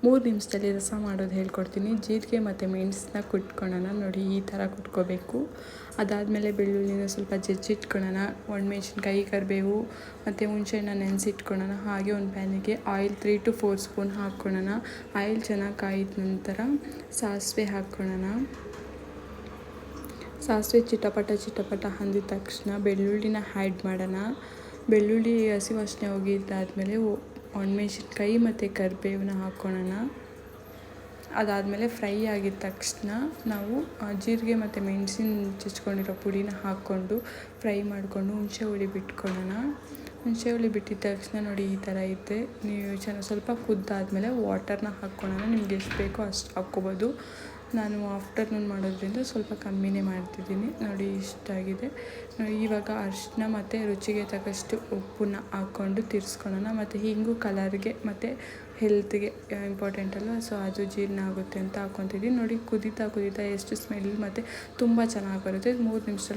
3 ನಿಮಿಷದಲ್ಲಿ ರಸ ಮಾಡೋದು ಹೇಳ್ಕೊಡ್ತೀನಿ. ಜೀರಿಗೆ ಮತ್ತು ಮೆಣಸನ್ನ ಕುಟ್ಕೊಳ್ಳೋಣ. ನೋಡಿ ಈ ಥರ ಕುಟ್ಕೋಬೇಕು. ಅದಾದಮೇಲೆ ಬೆಳ್ಳುಳ್ಳಿನ ಸ್ವಲ್ಪ ಜಜ್ಜಿಟ್ಕೊಳ್ಳೋಣ. ಒಣಮೆಣ್ಸಿನ್ಕಾಯಿ, ಕರಿಬೇವು ಮತ್ತು ಹುಣಸೆಹಣ್ಣ ನೆನೆಸಿಟ್ಕೊಳ್ಳೋಣ. ಹಾಗೆ ಒಂದು ಪ್ಯಾನಿಗೆ ಆಯಿಲ್ 3 to 4 ಸ್ಪೂನ್ ಹಾಕ್ಕೊಳ್ಳೋಣ. ಆಯಿಲ್ ಚೆನ್ನಾಗಿ ಕಾಯಿದ ನಂತರ ಸಾಸಿವೆ ಹಾಕ್ಕೊಳ್ಳೋಣ. ಸಾಸಿವೆ ಚಿಟಪಟ ಅಂದಿದ ತಕ್ಷಣ ಬೆಳ್ಳುಳ್ಳಿನ ಆ್ಯಡ್ ಮಾಡೋಣ. ಬೆಳ್ಳುಳ್ಳಿ ಹಸಿ ವಾಸನೆ ಹೋಗಿದ್ದಾದಮೇಲೆ ಒಣಮೆಣ್ಸಿನ್ಕಾಯಿ ಮತ್ತು ಕರಿಬೇವನ್ನ ಹಾಕ್ಕೊಳ್ಳೋಣ. ಅದಾದಮೇಲೆ ಫ್ರೈ ಆಗಿದ ತಕ್ಷಣ ನಾವು ಜೀರಿಗೆ ಮತ್ತು ಮೆಣಸಿನ ಜಜ್ಕೊಂಡಿರೋ ಪುಡಿನ ಹಾಕ್ಕೊಂಡು ಫ್ರೈ ಮಾಡಿಕೊಂಡು ಹುಣಸೆ ಹುಳಿ ಬಿಟ್ಕೊಳ್ಳೋಣ. ಹುಣಸೆ ಹುಳಿ ಬಿಟ್ಟಿದ ತಕ್ಷಣ ನೋಡಿ ಈ ಥರ ಇದೆ. ನೀವು ಸ್ವಲ್ಪ ಕುದ್ದಾದಮೇಲೆ ವಾಟರ್ನ ಹಾಕ್ಕೊಳ್ಳೋಣ. ನಿಮ್ಗೆ ಎಷ್ಟು ಬೇಕೋ ಅಷ್ಟು ಹಾಕ್ಕೋಬೋದು. ನಾನು ಆಫ್ಟರ್ನೂನ್ ಮಾಡೋದ್ರಿಂದ ಸ್ವಲ್ಪ ಕಮ್ಮಿನೇ ಮಾಡ್ತಿದ್ದೀನಿ. ನೋಡಿ ಇಷ್ಟಾಗಿದೆ. ಇವಾಗ ಅರಿಶಿನ ಮತ್ತು ರುಚಿಗೆ ತಕ್ಕಷ್ಟು ಉಪ್ಪನ್ನ ಹಾಕ್ಕೊಂಡು ತಿರ್ಸ್ಕೊಳ್ಳೋಣ. ಮತ್ತು ಹಿಂಗು ಕಲರ್ಗೆ ಮತ್ತು ಹೆಲ್ತ್ಗೆ ಇಂಪಾರ್ಟೆಂಟ್ ಅಲ್ವ, ಸೊ ಅದು ಜೀರ್ಣ ಆಗುತ್ತೆ ಅಂತ ಹಾಕ್ಕೊತಿದ್ದೀನಿ. ನೋಡಿ ಕುದೀತಾ ಎಷ್ಟು ಸ್ಮೆಲ್ ಮತ್ತು ತುಂಬ ಚೆನ್ನಾಗಿ ಬರುತ್ತೆ. 3 ನಿಮಿಷದಲ್ಲಿ